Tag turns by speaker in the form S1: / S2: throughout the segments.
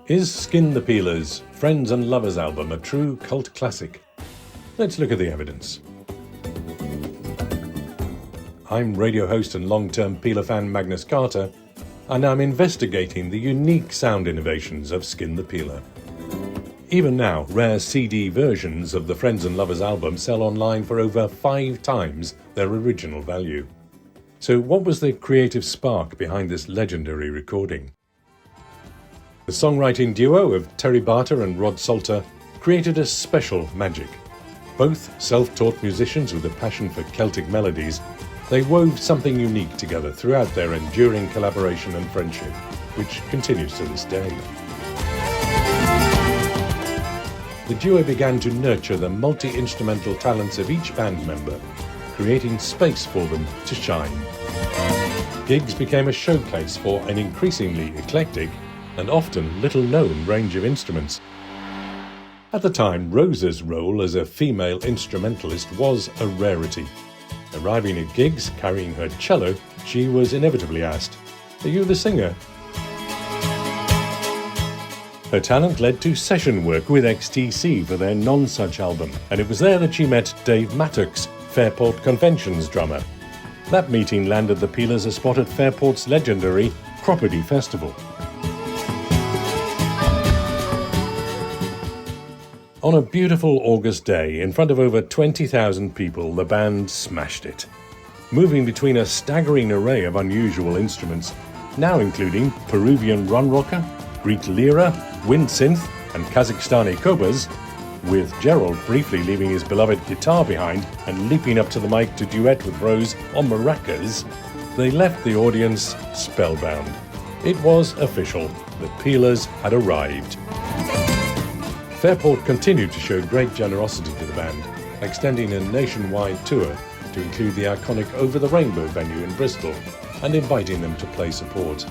S1: Is Skin the Peelers' Friends and Lovers album a true cult classic? Let's look at the evidence. I'm radio host and long-term Peeler fan Magnus Carter, and I'm investigating the unique sound innovations of Skin the Peeler. Even now, rare CD versions of the Friends and Lovers album sell online for over 5 times their original value. So what was the creative spark behind this legendary recording? The songwriting duo of Terry Barter and Rod Salter created a special magic. Both self-taught musicians with a passion for Celtic melodies, they wove something unique together throughout their enduring collaboration and friendship, which continues to this day. The duo began to nurture the multi-instrumental talents of each band member, creating space for them to shine. Gigs became a showcase for an increasingly eclectic and often little-known range of instruments. At the time, Rosa's role as a female instrumentalist was a rarity. Arriving at gigs carrying her cello, she was inevitably asked, "Are you the singer?" Her talent led to session work with XTC for their Non-Such album, and it was there that she met Dave Mattox, Fairport Convention's drummer. That meeting landed the Peelers a spot at Fairport's legendary Cropredy Festival. On a beautiful August day, in front of over 20,000 people, the band smashed it, moving between a staggering array of unusual instruments, now including Peruvian run rocker, Greek lira, wind synth, and Kazakhstani kobas, with Gerald briefly leaving his beloved guitar behind and leaping up to the mic to duet with Rose on maracas. They left the audience spellbound. It was official. The Peelers had arrived. Fairport continued to show great generosity to the band, extending a nationwide tour to include the iconic Over the Rainbow venue in Bristol and inviting them to play support.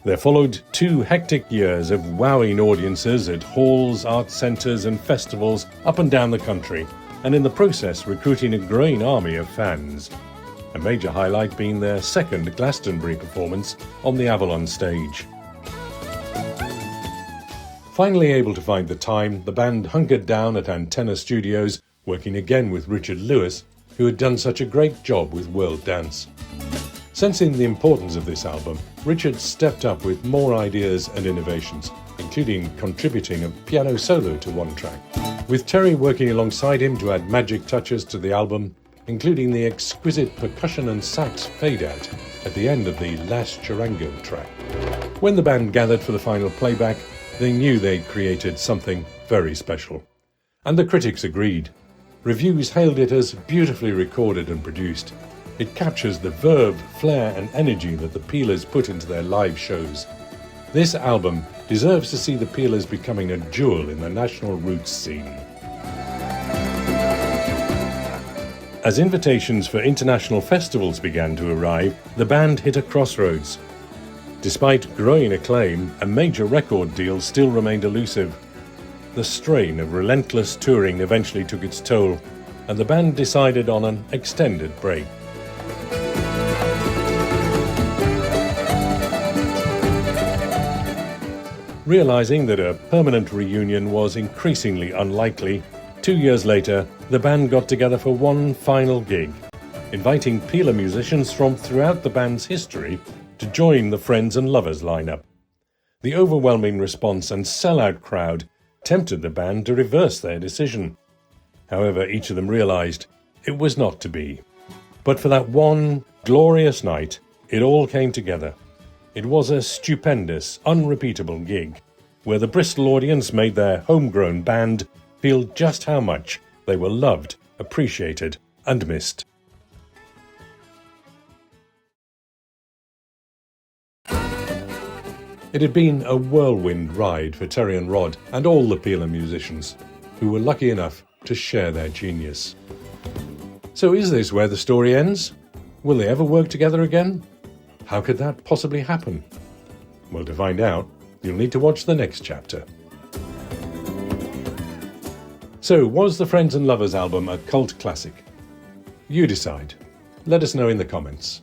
S1: There followed 2 hectic years of wowing audiences at halls, art centres and festivals up and down the country, and in the process recruiting a growing army of fans. A major highlight being their second Glastonbury performance on the Avalon stage. Finally able to find the time, the band hunkered down at Antenna Studios, working again with Richard Lewis, who had done such a great job with World Dance. Sensing the importance of this album, Richard stepped up with more ideas and innovations, including contributing a piano solo to one track, with Terry working alongside him to add magic touches to the album, including the exquisite percussion and sax fade-out at the end of the Last Charango track. When the band gathered for the final playback, they knew they'd created something very special. And the critics agreed. Reviews hailed it as beautifully recorded and produced. It captures the verve, flair and energy that the Peelers put into their live shows. This album deserves to see the Peelers becoming a jewel in the national roots scene. As invitations for international festivals began to arrive, the band hit a crossroads. Despite growing acclaim, a major record deal still remained elusive. The strain of relentless touring eventually took its toll, and the band decided on an extended break. Realizing that a permanent reunion was increasingly unlikely, 2 years later, the band got together for one final gig, inviting Peeler musicians from throughout the band's history to join the Friends and Lovers lineup. The overwhelming response and sellout crowd tempted the band to reverse their decision. However, each of them realized it was not to be. But for that one glorious night, it all came together. It was a stupendous, unrepeatable gig, where the Bristol audience made their homegrown band feel just how much they were loved, appreciated, and missed. It had been a whirlwind ride for Terry and Rod and all the Peeler musicians, who were lucky enough to share their genius. So is this where the story ends? Will they ever work together again? How could that possibly happen? Well, to find out, you'll need to watch the next chapter. So, was the Friends and Lovers album a cult classic? You decide. Let us know in the comments.